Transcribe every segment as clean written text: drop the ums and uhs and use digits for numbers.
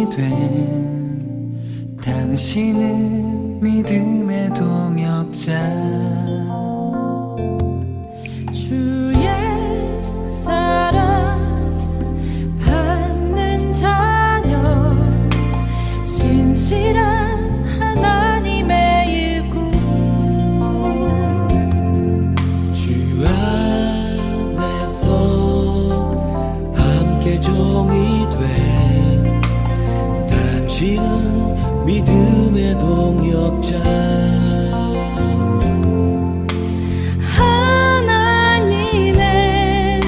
개종이 된 당신은 믿음의 동역자. 주의 사랑 받는 자녀, 신실한 하나님의 일꾼. 주 안에서 함께 종이 된 당신은 믿음의 동역자. 하나님의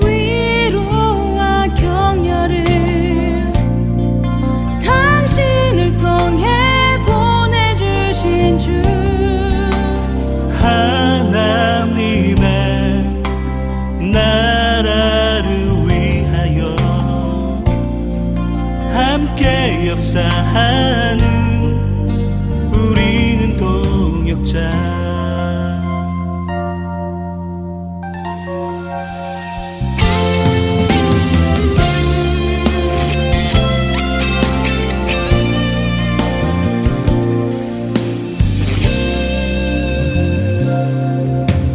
위로와 격려를 당신을 통해 보내주신 주. 하나님의 나라를 위하여 함께 역사하는 우리는 동역자.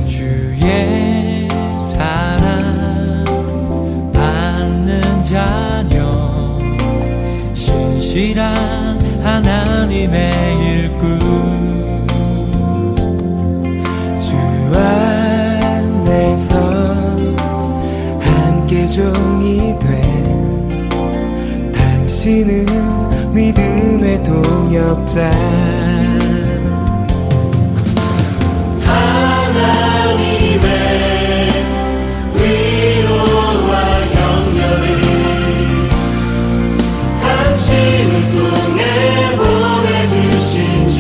주의 사랑 받는 자녀, 신실한 하나님의 일꾼. 주 안에서 함께 종이 된 당신은 믿음의 동역자. 하나님의 위로와 격려를 당신을 통해 보내주신 주.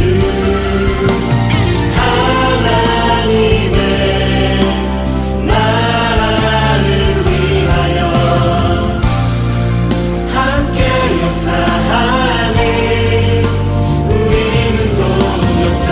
하나님의 나라를 위하여 함께 역사하는 우리는 동역자.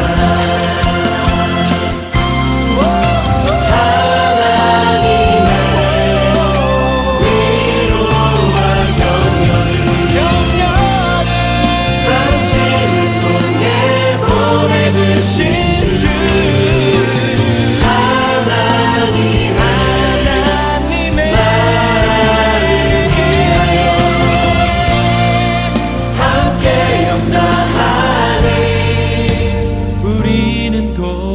우리는 동역자.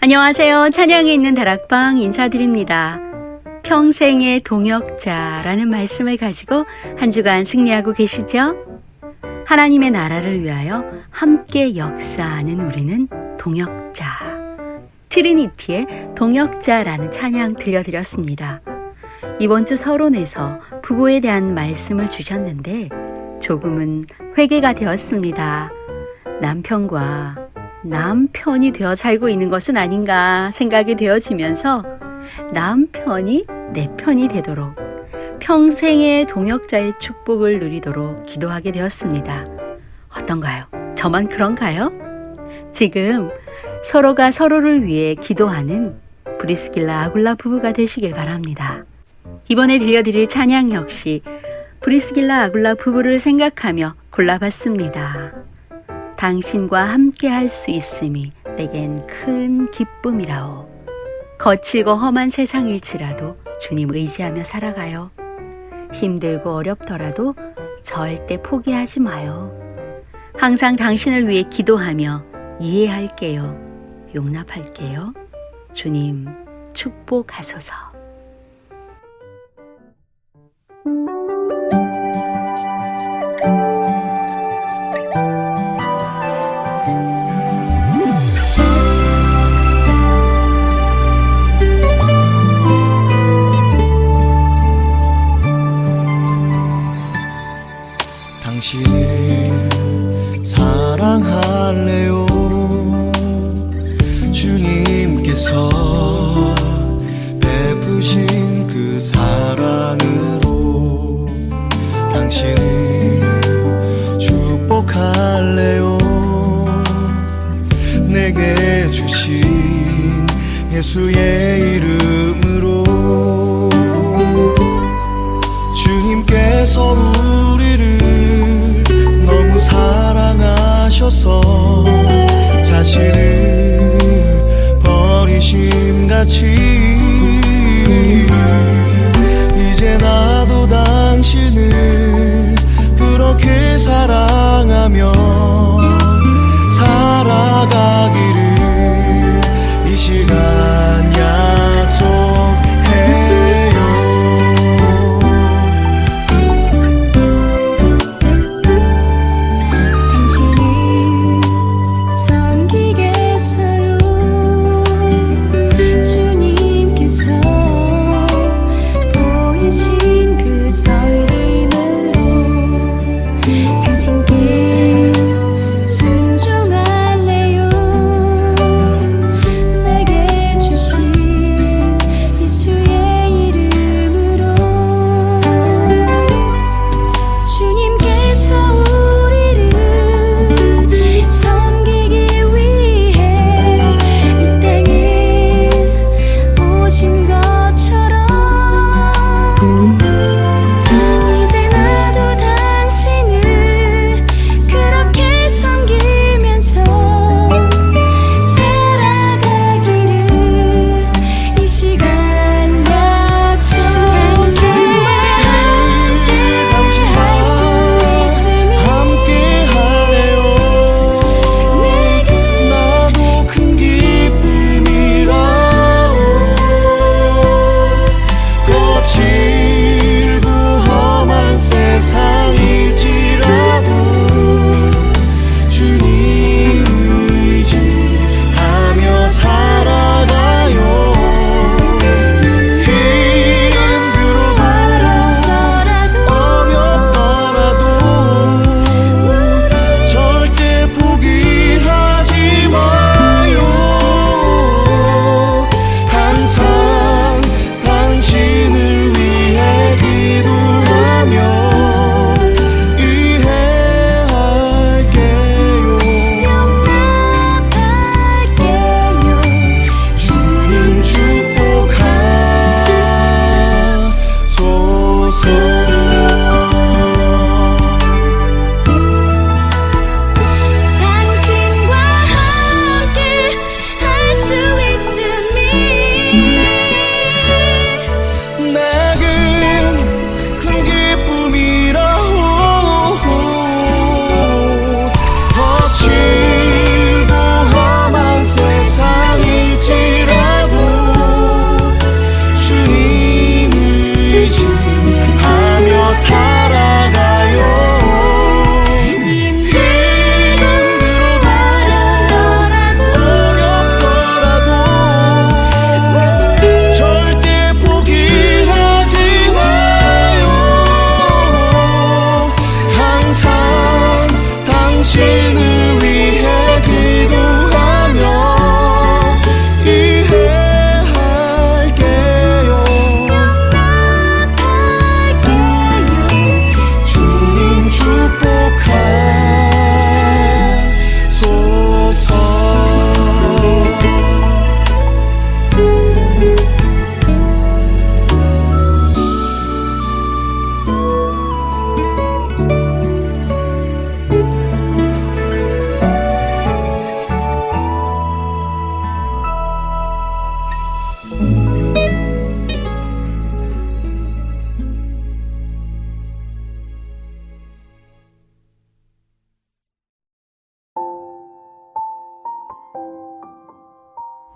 안녕하세요. 찬양에 있는 다락방 인사드립니다. 평생의 동역자라는 말씀을 가지고 한 주간 승리하고 계시죠? 하나님의 나라를 위하여 함께 역사하는 우리는 동역자. 트리니티의 동역자라는 찬양 들려드렸습니다. 이번 주 서론에서 부부에 대한 말씀을 주셨는데 조금은 회개가 되었습니다. 남편과 남편이 되어 살고 있는 것은 아닌가 생각이 되어지면서 남편이 내 편이 되도록 평생의 동역자의 축복을 누리도록 기도하게 되었습니다. 어떤가요? 저만 그런가요? 지금 서로가 서로를 위해 기도하는 브리스길라 아굴라 부부가 되시길 바랍니다. 이번에 들려드릴 찬양 역시 브리스길라 아굴라 부부를 생각하며 골라봤습니다. 당신과 함께 할 수 있음이 내겐 큰 기쁨이라오. 거칠고 험한 세상일지라도 주님 의지하며 살아가요. 힘들고 어렵더라도 절대 포기하지 마요. 항상 당신을 위해 기도하며 이해할게요. 용납할게요. 주님 축복하소서. 당신을 사랑할래요. 주님께서 베푸신 그 사랑 내게 주신 예수의 이름으로 주님께서 우리를 너무 사랑하셔서 자신을 버리심같이 이제 나도 당신을 그렇게 사랑하며 살아가기를 이 시간 약속해요. 당신을 섬기겠어요. 주님께서 보이신 그 섬김으로 당신께 순종할래요. 내게 주신 예수의 이름으로 주님께서 우리를 섬기기 위해 이 땅에 오신 것처럼 이제 나도 당신을 그렇게 섬기면서 살아가기를 이 시간 약속해. 당신과 함께 할 수 있음이 나도 큰 기쁨이라오. 거칠고 험한 세상일지라도 주님 의지하며 살아가요. 힘들어도 어렵더라도 절대 포기하지 마요. 항상 당신을 위해 기도하며 이해할게요. 용납할게요. 주님 축복하소서. 당신과 함께 할 수 있음이 내겐 큰 기쁨이라오. 거칠고 험한 세상일지라도 주님 의지하며 살아가요. 어렵더라도 절대 포기하지 마요. 항상 당신을 위해 기도하며 이해할게요. 용납할게요. 주님 축복하소서.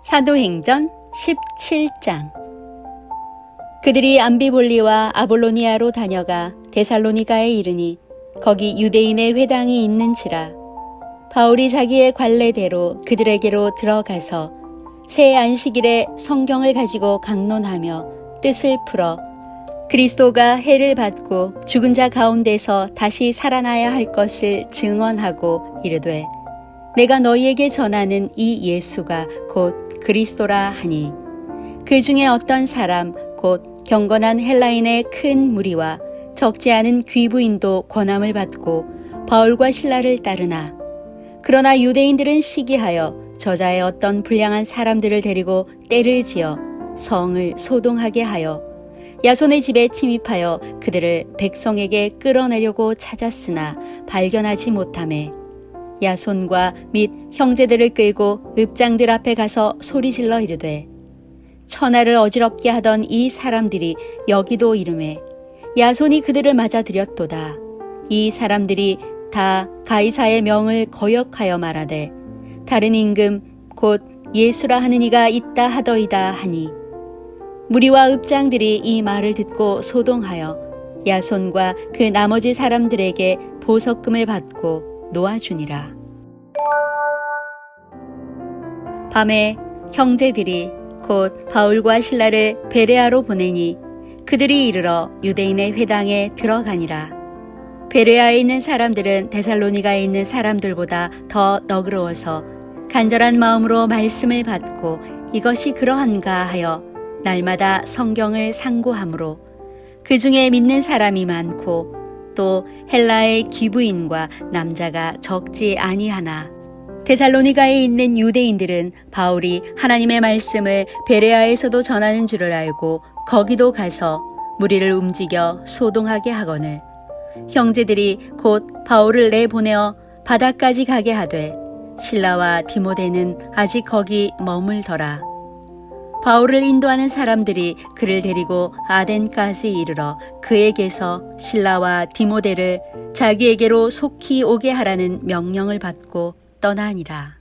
사도행전 17장. 그들이 암비볼리와 아볼로니아로 다녀가 데살로니가에 이르니 거기 유대인의 회당이 있는지라. 바울이 자기의 관례대로 그들에게로 들어가서 새 안식일에 성경을 가지고 강론하며 뜻을 풀어 그리스도가 해를 받고 죽은 자 가운데서 다시 살아나야 할 것을 증언하고 이르되 내가 너희에게 전하는 이 예수가 곧 그리스도라 하니 그 중에 어떤 사람 곧 경건한 헬라인의 큰 무리와 적지 않은 귀부인도 권함을 받고 바울과 실라를 따르나 그러나 유대인들은 시기하여 저자의 어떤 불량한 사람들을 데리고 떼를 지어 성을 소동하게 하여 야손의 집에 침입하여 그들을 백성에게 끌어내려고 찾았으나 발견하지 못하매 야손과 및 형제들을 끌고 읍장들 앞에 가서 소리질러 이르되 천하를 어지럽게 하던 이 사람들이 여기도 이르매 야손이 그들을 맞아들였도다. 이 사람들이 다 가이사의 명을 거역하여 말하되 다른 임금 곧 예수라 하는 이가 있다 하더이다 하니 무리와 읍장들이 이 말을 듣고 소동하여 야손과 그 나머지 사람들에게 보석금을 받고 놓아주니라. 밤에 형제들이 곧 바울과 실라를 베레아로 보내니 그들이 이르러 유대인의 회당에 들어가니라. 베레아에 있는 사람들은 데살로니가에 있는 사람들보다 더 너그러워서 간절한 마음으로 말씀을 받고 이것이 그러한가 하여 날마다 성경을 상고하므로 그 중에 믿는 사람이 많고 또 헬라의 기부인과 남자가 적지 아니하나 데살로니가에 있는 유대인들은 바울이 하나님의 말씀을 베레아에서도 전하는 줄을 알고 거기도 가서 무리를 움직여 소동하게 하거늘 형제들이 곧 바울을 내보내어 바다까지 가게 하되 실라와 디모데는 아직 거기 머물더라. 바울을 인도하는 사람들이 그를 데리고 아덴까지 이르러 그에게서 실라와 디모데를 자기에게로 속히 오게 하라는 명령을 받고 떠나니라.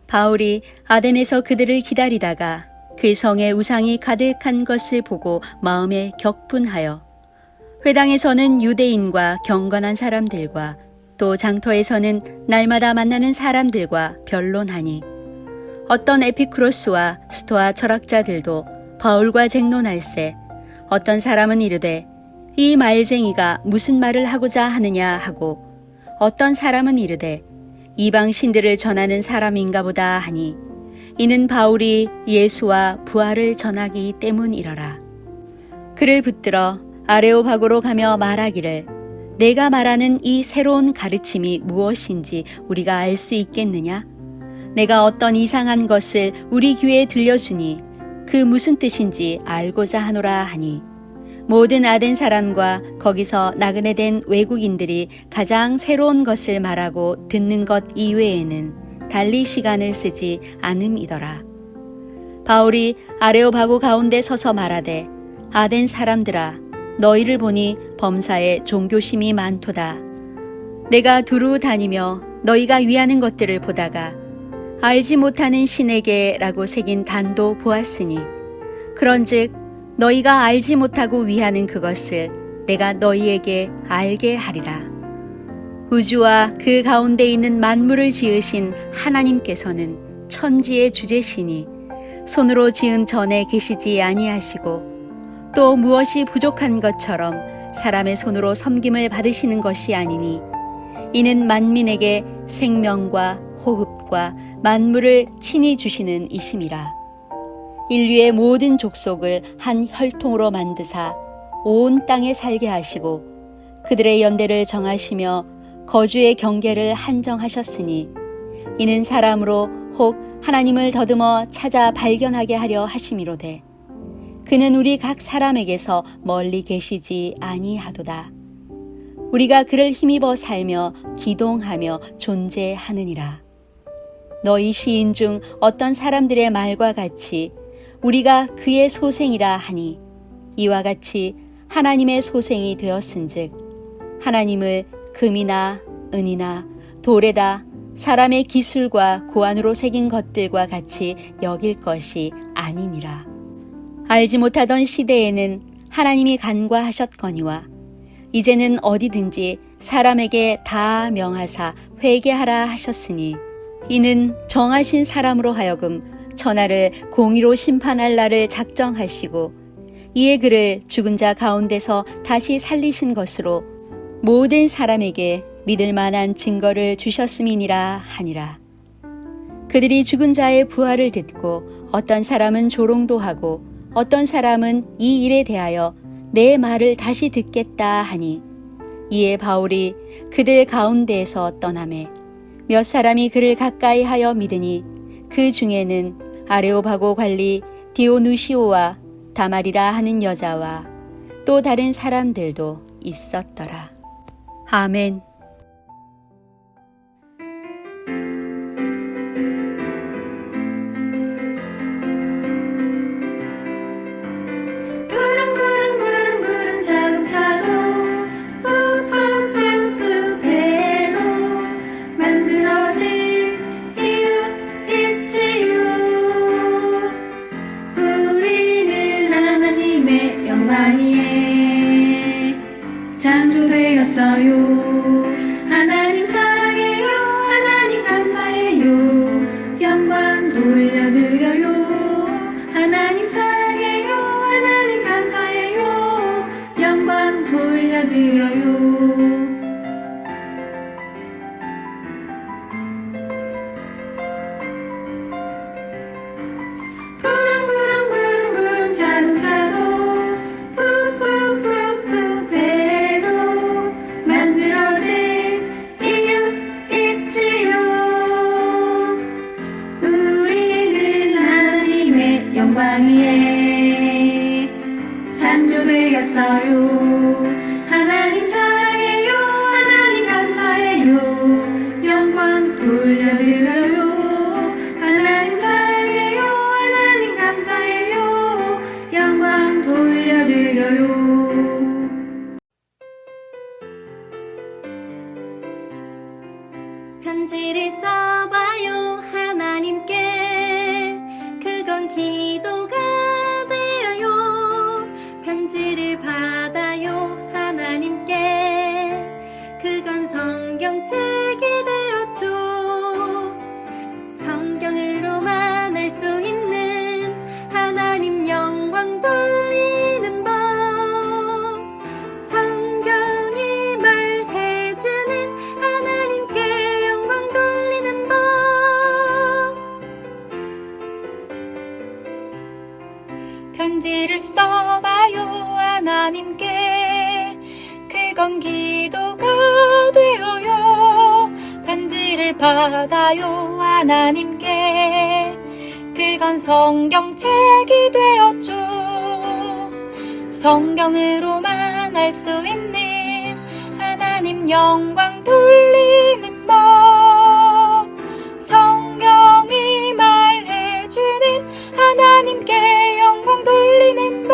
바울이 아덴에서 그들을 기다리다가 그 성에 우상이 가득한 것을 보고 마음에 격분하여 회당에서는 유대인과 경건한 사람들과 또 장터에서는 날마다 만나는 사람들과 변론하니 어떤 에피쿠로스와 스토아 철학자들도 바울과 쟁론할세 어떤 사람은 이르되 이 말쟁이가 무슨 말을 하고자 하느냐 하고 어떤 사람은 이르되 이방 신들을 전하는 사람인가 보다 하니 이는 바울이 예수와 부활을 전하기 때문이러라. 그를 붙들어 아레오바고로 가며 말하기를 내가 말하는 이 새로운 가르침이 무엇인지 우리가 알 수 있겠느냐? 내가 어떤 이상한 것을 우리 귀에 들려주니 그 무슨 뜻인지 알고자 하노라 하니 모든 아덴 사람과 거기서 나그네 된 외국인들이 가장 새로운 것을 말하고 듣는 것 이외에는 달리 시간을 쓰지 않음이더라. 바울이 아레오바고 가운데 서서 말하되 아덴 사람들아 너희를 보니 범사에 종교심이 많도다. 내가 두루 다니며 너희가 위하는 것들을 보다가 알지 못하는 신에게 라고 새긴 단도 보았으니 그런즉 너희가 알지 못하고 위하는 그것을 내가 너희에게 알게 하리라. 우주와 그 가운데 있는 만물을 지으신 하나님께서는 천지의 주제시니 손으로 지은 전에 계시지 아니하시고 또 무엇이 부족한 것처럼 사람의 손으로 섬김을 받으시는 것이 아니니 이는 만민에게 생명과 호흡과 만물을 친히 주시는 이심이라. 인류의 모든 족속을 한 혈통으로 만드사 온 땅에 살게 하시고 그들의 연대를 정하시며 거주의 경계를 한정하셨으니 이는 사람으로 혹 하나님을 더듬어 찾아 발견하게 하려 하심이로되 그는 우리 각 사람에게서 멀리 계시지 아니하도다. 우리가 그를 힘입어 살며 기동하며 존재하느니라. 너희 시인 중 어떤 사람들의 말과 같이 우리가 그의 소생이라 하니 이와 같이 하나님의 소생이 되었은즉 하나님을 금이나 은이나 돌에다 사람의 기술과 고안으로 새긴 것들과 같이 여길 것이 아니니라. 알지 못하던 시대에는 하나님이 간과하셨거니와 이제는 어디든지 사람에게 다 명하사 회개하라 하셨으니 이는 정하신 사람으로 하여금 천하를 공의로 심판할 날을 작정하시고 이에 그를 죽은 자 가운데서 다시 살리신 것으로 모든 사람에게 믿을 만한 증거를 주셨음이니라 하니라. 그들이 죽은 자의 부활을 듣고 어떤 사람은 조롱도 하고 어떤 사람은 이 일에 대하여 내 말을 다시 듣겠다 하니 이에 바울이 그들 가운데에서 떠나매 몇 사람이 그를 가까이 하여 믿으니 그 중에는 아레오바고 관리 디오누시오와 다말이라 하는 여자와 또 다른 사람들도 있었더라. 아멘. 부릉부릉부릉부릉 자동차도 푸푸푸푸 배도 만들어진 이유 있지요. 우리는 하나님의 영광이에 창조되었어요. 하나님 사랑해요. 하나님 감사해요. 영광 돌려드려요. 하나님 사랑해요. 하나님 감사해요. 영광 돌려드려요. 부릉부릉부릉부릉 자동차도 푸푸푸푸 배도 만들어진 이유 있지요. 우리는 하나님의 영광이에 창조되었어요. 하나님 사랑해요. 하나님 감사해요. 영광 돌려드려요. 하나님 사랑해요. 하나님 감사해요. 영광 돌려드려요. 편지를 써봐요. 하나님께 그건 기도가 되어요. 편지를 받아요. 하나님께 그건 성경책이 되었죠. 성경으로만 알 수 있는 하나님 영광 돌리는 법. 성경이 말해주는 하나님께 영광 돌리는 법. 편지를 써봐요. 하나님께 그건 기도가 되어요. 편지를 받아요. 하나님께 그건 성경책이 되었죠. 성경으로만 알 수 있는 하나님 영광 돌리는 법. 성경이 말해주는 하나님께 영광 돌리는 법.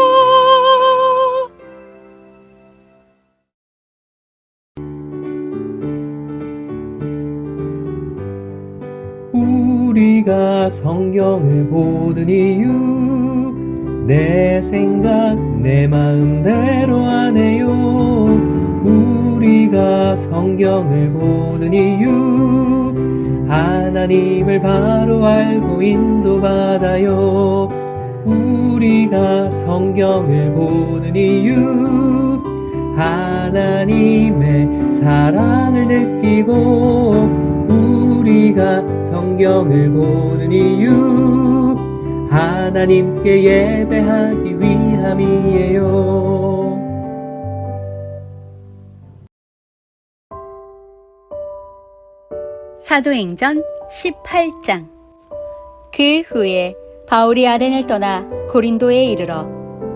우리가 성경을 보는 이유 내 생각 내 마음대로 안 해요. 우리가 성경을 보는 이유 하나님을 바로 알고 인도받아요. 우리가 성경을 보는 이유 하나님의 사랑을 느끼고 우리가 성경을 보는 이유 하나님께 예배하기 위함이에요. 사도행전 18장. 그 후에 바울이 아덴을 떠나 고린도에 이르러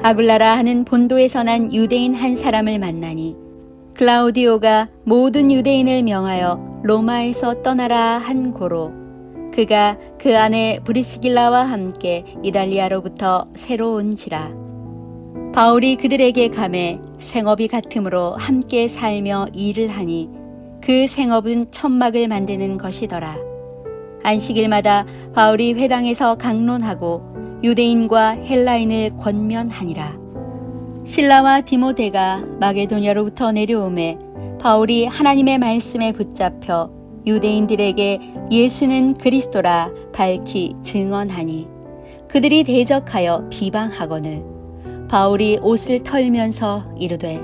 아굴라라 하는 본도에서 난 유대인 한 사람을 만나니 클라우디오가 모든 유대인을 명하여 로마에서 떠나라 한 고로 그가 그 안에 브리스길라와 함께 이달리아로부터 새로 온지라. 바울이 그들에게 감해 생업이 같으므로 함께 살며 일을 하니 그 생업은 천막을 만드는 것이더라. 안식일마다 바울이 회당에서 강론하고 유대인과 헬라인을 권면하니라. 실라와 디모데가 마게도냐로부터 내려오매 바울이 하나님의 말씀에 붙잡혀 유대인들에게 예수는 그리스도라 밝히 증언하니 그들이 대적하여 비방하거늘 바울이 옷을 털면서 이르되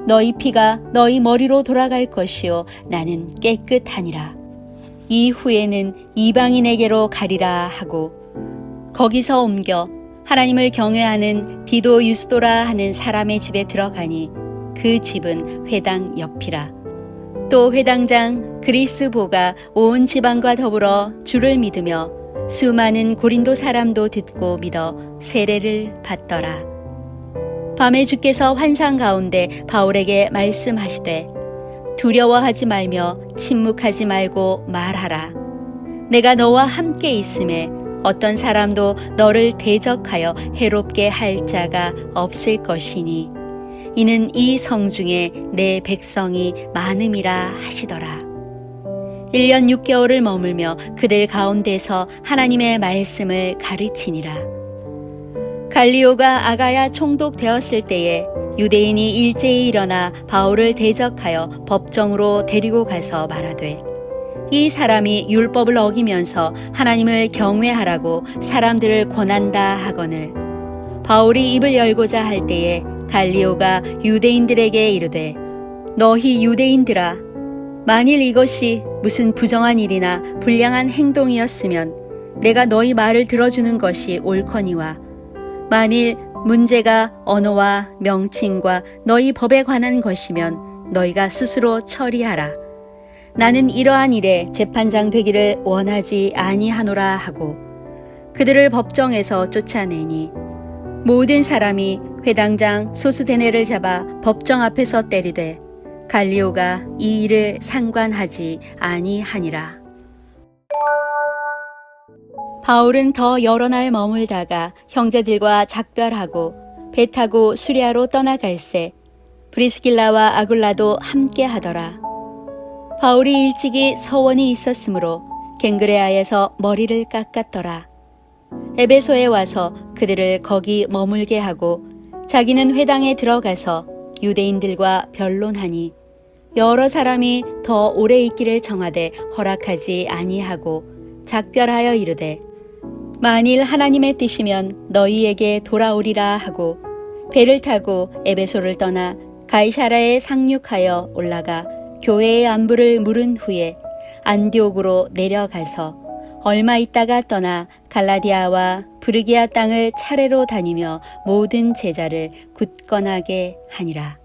너희 피가 너희 머리로 돌아갈 것이요 나는 깨끗하니라. 이후에는 이방인에게로 가리라 하고 거기서 옮겨 하나님을 경외하는 디도 유스도라 하는 사람의 집에 들어가니 그 집은 회당 옆이라. 또 회당장 그리스보가 온 지방과 더불어 주를 믿으며 수많은 고린도 사람도 듣고 믿어 세례를 받더라. 밤에 주께서 환상 가운데 바울에게 말씀하시되 두려워하지 말며 침묵하지 말고 말하라. 내가 너와 함께 있음에 어떤 사람도 너를 대적하여 해롭게 할 자가 없을 것이니 이는 이 성중에 내 백성이 많음이라 하시더라. 1년 6개월을 머물며 그들 가운데서 하나님의 말씀을 가르치니라. 갈리오가 아가야 총독되었을 때에 유대인이 일제히 일어나 바울을 대적하여 법정으로 데리고 가서 말하되 이 사람이 율법을 어기면서 하나님을 경외하라고 사람들을 권한다 하거늘 바울이 입을 열고자 할 때에 갈리오가 유대인들에게 이르되 너희 유대인들아 만일 이것이 무슨 부정한 일이나 불량한 행동이었으면 내가 너희 말을 들어주는 것이 옳거니와 만일 문제가 언어와 명칭과 너희 법에 관한 것이면 너희가 스스로 처리하라. 나는 이러한 일에 재판장 되기를 원하지 아니하노라 하고 그들을 법정에서 쫓아내니 모든 사람이 회당장 소수대네를 잡아 법정 앞에서 때리되 갈리오가 이 일을 상관하지 아니하니라. 바울은 더 여러 날 머물다가 형제들과 작별하고 배 타고 수리아로 떠나갈새 브리스길라와 아굴라도 함께 하더라. 바울이 일찍이 서원이 있었으므로 갱그레아에서 머리를 깎았더라. 에베소에 와서 그들을 거기 머물게 하고 자기는 회당에 들어가서 유대인들과 변론하니 여러 사람이 더 오래 있기를 청하되 허락하지 아니하고 작별하여 이르되 만일 하나님의 뜻이면 너희에게 돌아오리라 하고 배를 타고 에베소를 떠나 가이사라에 상륙하여 올라가 교회의 안부를 물은 후에 안디옥으로 내려가서 얼마 있다가 떠나 갈라디아와 브르기아 땅을 차례로 다니며 모든 제자를 굳건하게 하니라.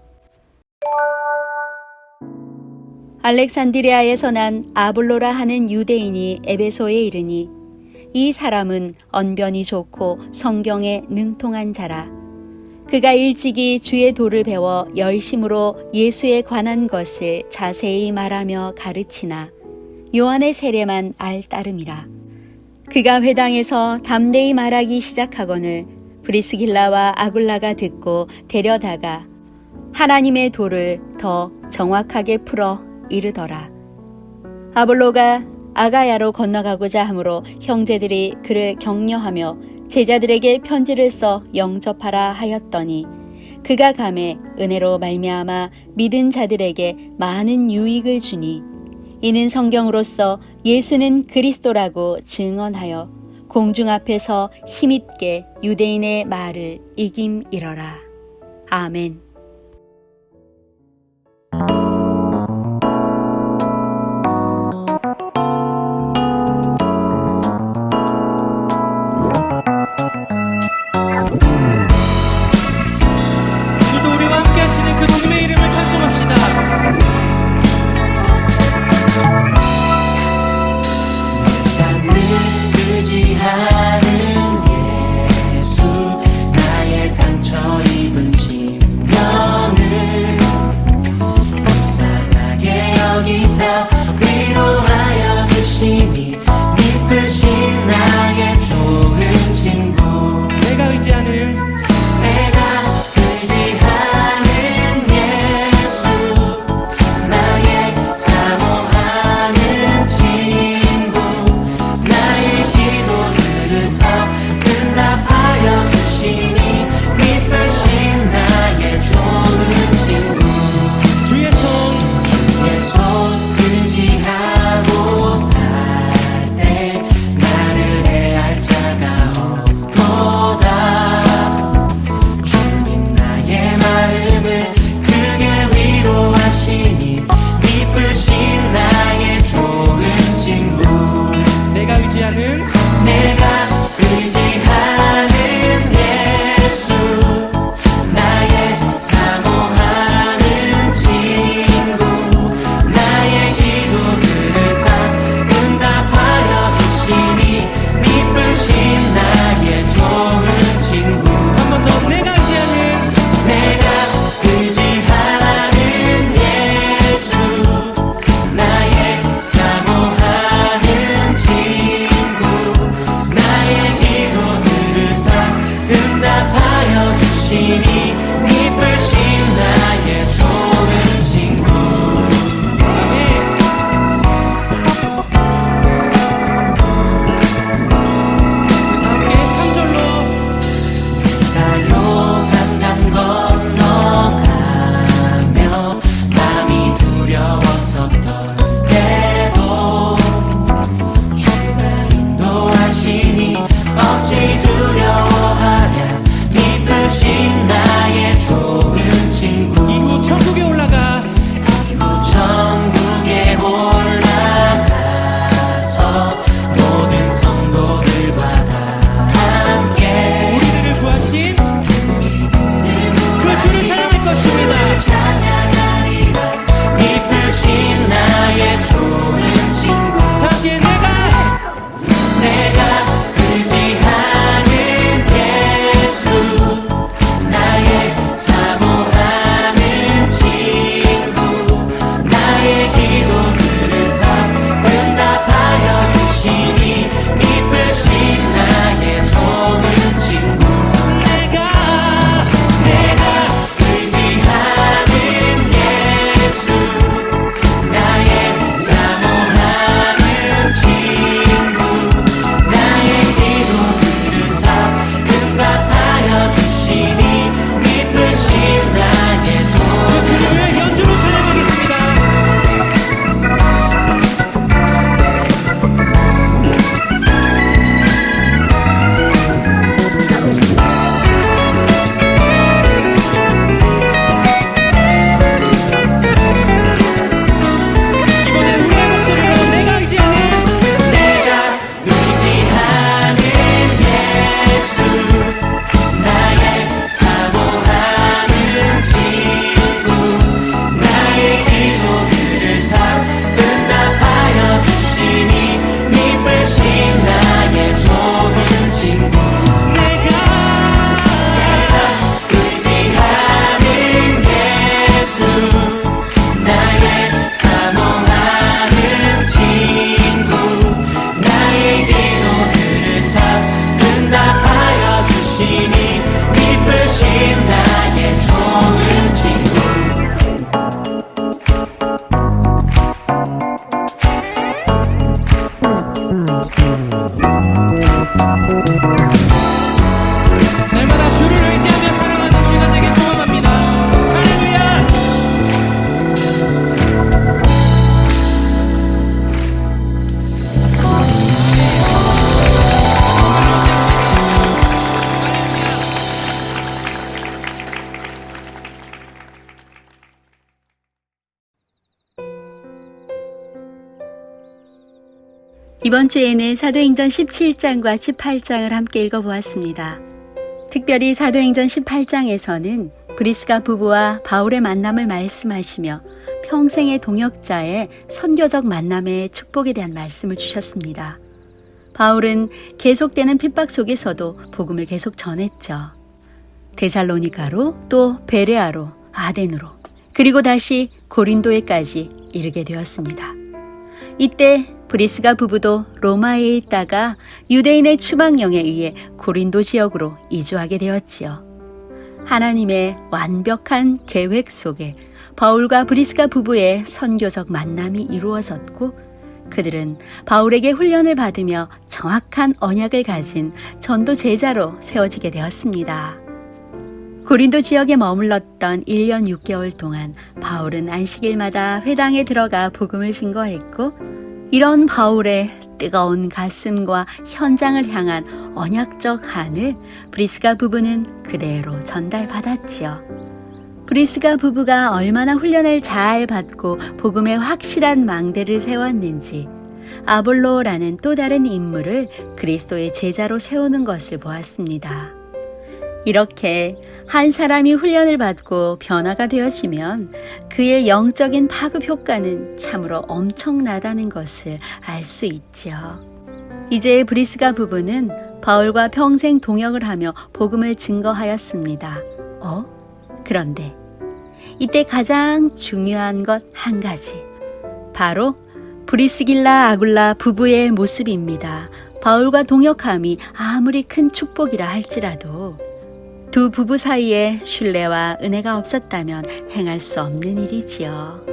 알렉산드리아에서 난 아볼로라 하는 유대인이 에베소에 이르니 이 사람은 언변이 좋고 성경에 능통한 자라. 그가 일찍이 주의 도를 배워 열심으로 예수에 관한 것을 자세히 말하며 가르치나 요한의 세례만 알 따름이라. 그가 회당에서 담대히 말하기 시작하거늘 브리스길라와 아굴라가 듣고 데려다가 하나님의 도를 더 정확하게 풀어 이르더라. 아볼로가 아가야로 건너가고자 하므로 형제들이 그를 격려하며 제자들에게 편지를 써 영접하라 하였더니 그가 감에 은혜로 말미암아 믿은 자들에게 많은 유익을 주니 이는 성경으로서 예수는 그리스도라고 증언하여 공중 앞에서 힘있게 유대인의 말을 이김이러라. 아멘. 주도 우리와 함께 하시는 그 주님의 이름을 찬송합시다. 의지하는 예수 나의 상처 입은 심령 이번 주에는 사도행전 17장과 18장을 함께 읽어보았습니다. 특별히 사도행전 18장에서는 브리스가 부부와 바울의 만남을 말씀하시며 평생의 동역자의 선교적 만남의 축복에 대한 말씀을 주셨습니다. 바울은 계속되는 핍박 속에서도 복음을 계속 전했죠. 데살로니가로, 또 베레아로, 아덴으로, 그리고 다시 고린도에까지 이르게 되었습니다. 이때 브리스가 부부도 로마에 있다가 유대인의 추방령에 의해 고린도 지역으로 이주하게 되었지요. 하나님의 완벽한 계획 속에 바울과 브리스가 부부의 선교적 만남이 이루어졌고, 그들은 바울에게 훈련을 받으며 정확한 언약을 가진 전도 제자로 세워지게 되었습니다. 고린도 지역에 머물렀던 1년 6개월 동안 바울은 안식일마다 회당에 들어가 복음을 증거했고, 이런 바울의 뜨거운 가슴과 현장을 향한 언약적 한을 브리스가 부부는 그대로 전달받았지요. 브리스가 부부가 얼마나 훈련을 잘 받고 복음의 확실한 망대를 세웠는지 아볼로라는 또 다른 인물을 그리스도의 제자로 세우는 것을 보았습니다. 이렇게 한 사람이 훈련을 받고 변화가 되어지면 그의 영적인 파급 효과는 참으로 엄청나다는 것을 알 수 있죠. 이제 브리스가 부부는 바울과 평생 동역을 하며 복음을 증거하였습니다. 그런데 이때 가장 중요한 것 한 가지, 바로 브리스길라 아굴라 부부의 모습입니다. 바울과 동역함이 아무리 큰 축복이라 할지라도 두 부부 사이에 신뢰와 은혜가 없었다면 행할 수 없는 일이지요.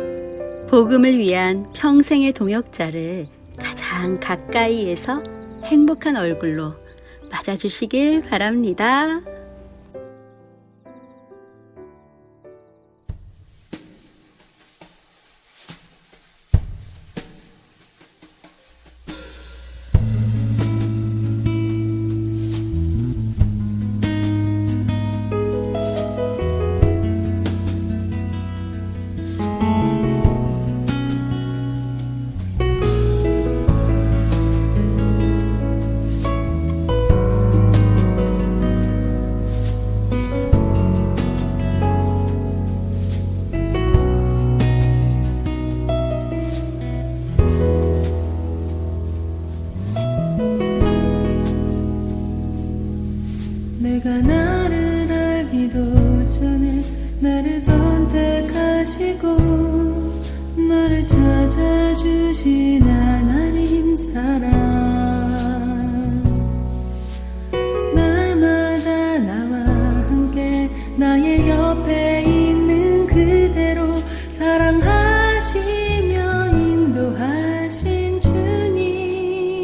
복음을 위한 평생의 동역자를 가장 가까이에서 행복한 얼굴로 맞아주시길 바랍니다. 내가 나를 알기도 전에 나를 선택하시고 나를 찾아주신 하나님 사랑, 날마다 나와 함께 나의 옆에 있는 그대로 사랑하시며 인도하신 주님,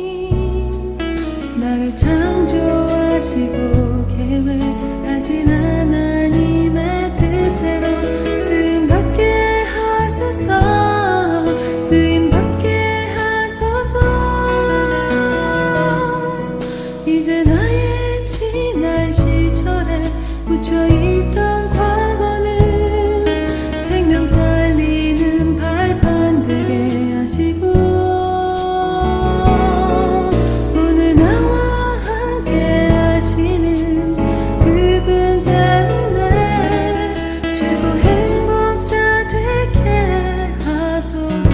나를 창조하시고 계획하신 하나님의 뜻대로 쓰임받게 하소서, 쓰임받게 하소서. 이제 나의 지난 시절에 묻혀있던 과거는 생명 살리는 발판 되게 하시고, 오늘 나와 함께 하시는 그분 때문에 최고 행복자 되게 하소서.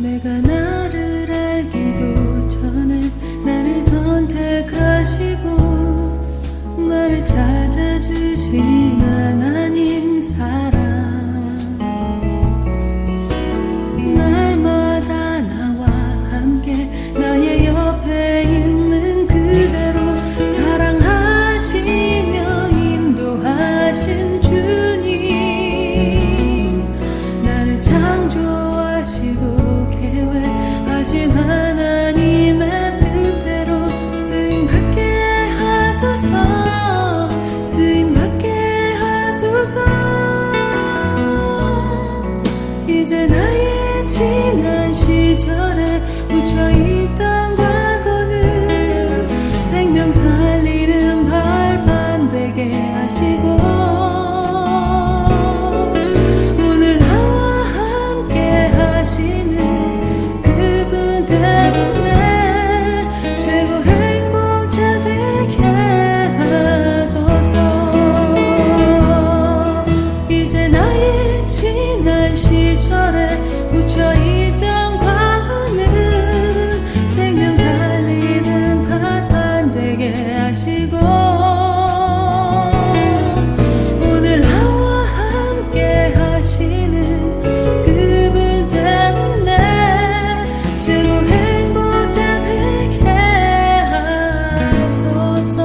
내가 나를 알기도 전에 나를 선택하시고 나를 찾아주신 하나님 사랑, 날마다 나와 함께 나의 옆에 있는 그대로 사랑하시며 인도하신 주님, 나를 창조하시고 지난 시절에 묻혀있던 과거는 생명 살리는 발판 되게 하시고 오늘 나와 함께 하시는 그분 때문에 최고 행복자 되게 하소서. 이제 나의 지난 시절에 묻혀있던 과거는 생명 살리는 발판 되게 하시고 오늘 나와 함께 하시는 그분 때문에 최고 행복자 되게 하소서.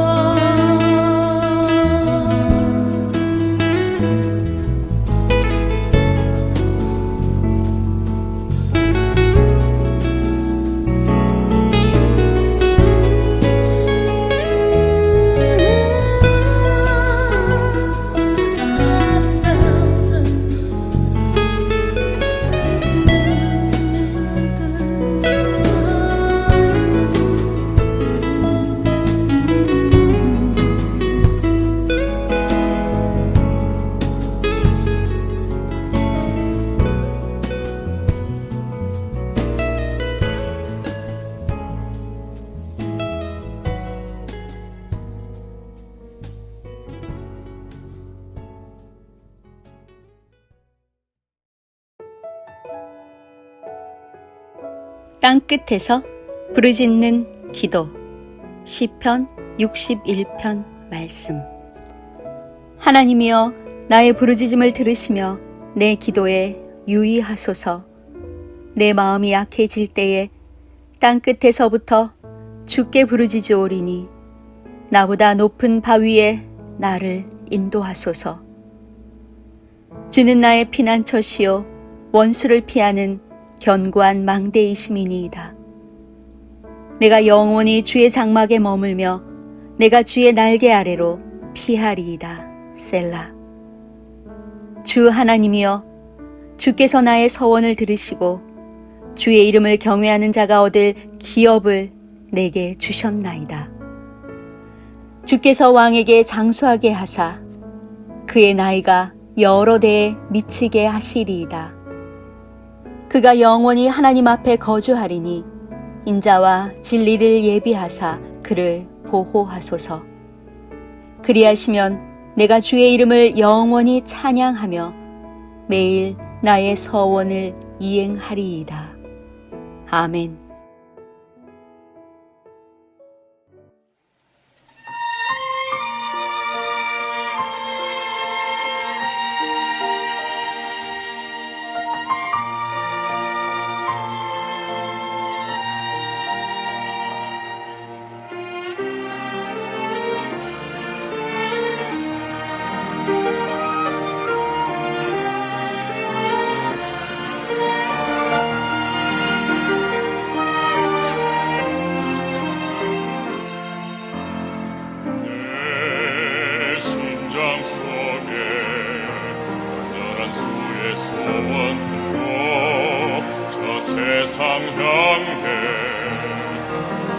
땅끝에서 부르짖는 기도 시편 61편 말씀. 하나님이여 나의 부르짖음을 들으시며 내 기도에 유의하소서. 내 마음이 약해질 때에 땅끝에서부터 주께 부르짖으오리니 나보다 높은 바위에 나를 인도하소서. 주는 나의 피난처시요 원수를 피하는 견고한 망대이심이니이다. 내가 영원히 주의 장막에 머물며 내가 주의 날개 아래로 피하리이다. 셀라. 주 하나님이여 주께서 나의 서원을 들으시고 주의 이름을 경외하는 자가 얻을 기업을 내게 주셨나이다. 주께서 왕에게 장수하게 하사 그의 나이가 여러 대에 미치게 하시리이다. 그가 영원히 하나님 앞에 거주하리니 인자와 진리를 예비하사 그를 보호하소서. 그리하시면 내가 주의 이름을 영원히 찬양하며 매일 나의 서원을 이행하리이다. 아멘. 심장 속에 간절한 주의 소원 품고 저 세상 향해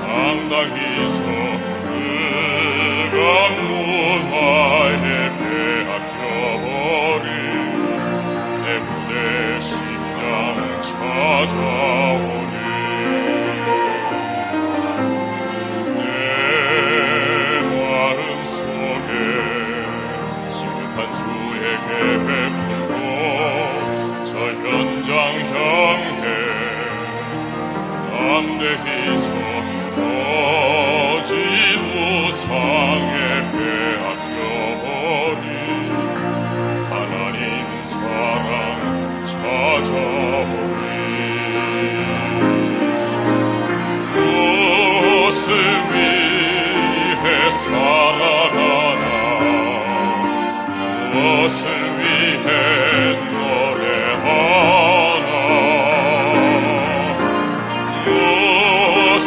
당당히 서 흑암 문화에 빼앗겨버린 내 부대 심장 찾아오리. 주에게 베풀고 저 현장 향해 담대히 서 오직 우상에 빼앗겨버린 하나님 사랑 찾아오리. 무엇을 위해 살아가나 무엇을 위해 노래하나 무엇을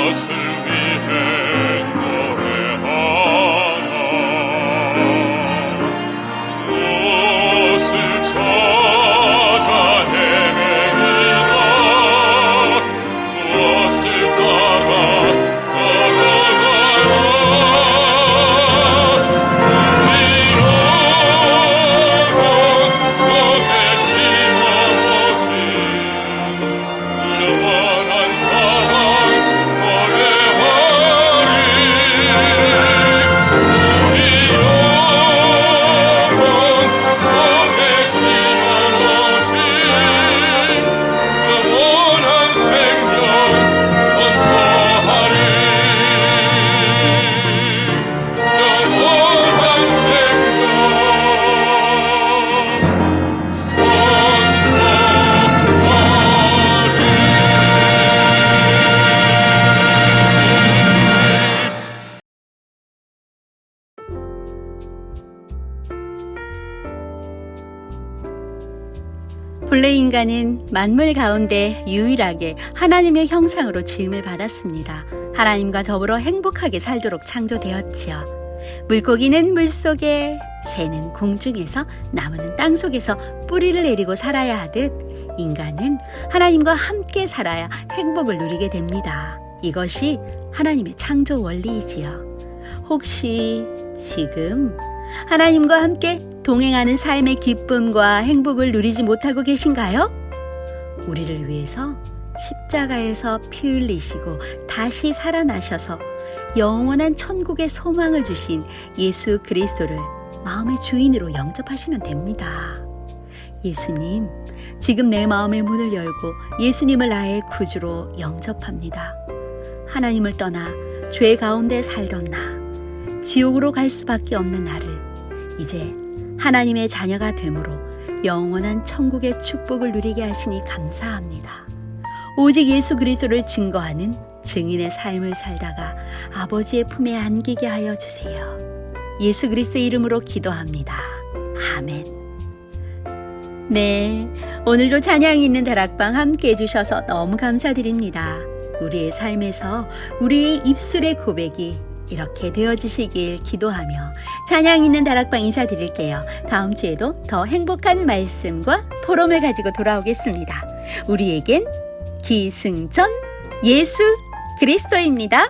그것을 위해 노래하라. 무엇을 찾아 헤매이라. 무엇을 따라 걸어가라. 우리 영혼 속에 심어놓으신 영원한 사랑 노래하리. 우리 영혼 속에 심어놓으신 영원한 생명 선포하리. 영원한 생명 본래 인간은 만물 가운데 유일하게 하나님의 형상으로 지음을 받았습니다. 하나님과 더불어 행복하게 살도록 창조되었지요. 물고기는 물속에, 새는 공중에서, 나무는 땅속에서 뿌리를 내리고 살아야 하듯 인간은 하나님과 함께 살아야 행복을 누리게 됩니다. 이것이 하나님의 창조 원리이지요. 혹시 지금 하나님과 함께 동행하는 삶의 기쁨과 행복을 누리지 못하고 계신가요? 우리를 위해서 십자가에서 피 흘리시고 다시 살아나셔서 영원한 천국의 소망을 주신 예수 그리스도를 마음의 주인으로 영접하시면 됩니다. 예수님, 지금 내 마음의 문을 열고 예수님을 나의 구주로 영접합니다. 하나님을 떠나 죄 가운데 살던 나, 지옥으로 갈 수밖에 없는 나를 이제 하나님의 자녀가 되므로 영원한 천국의 축복을 누리게 하시니 감사합니다. 오직 예수 그리스도를 증거하는 증인의 삶을 살다가 아버지의 품에 안기게 하여 주세요. 예수 그리스도 이름으로 기도합니다. 아멘. 네, 오늘도 찬양이 있는 다락방 함께 해주셔서 너무 감사드립니다. 우리의 삶에서 우리의 입술의 고백이 이렇게 되어주시길 기도하며 찬양 있는 다락방 인사드릴게요. 다음 주에도 더 행복한 말씀과 포럼을 가지고 돌아오겠습니다. 우리에겐 기승전 예수 그리스도입니다.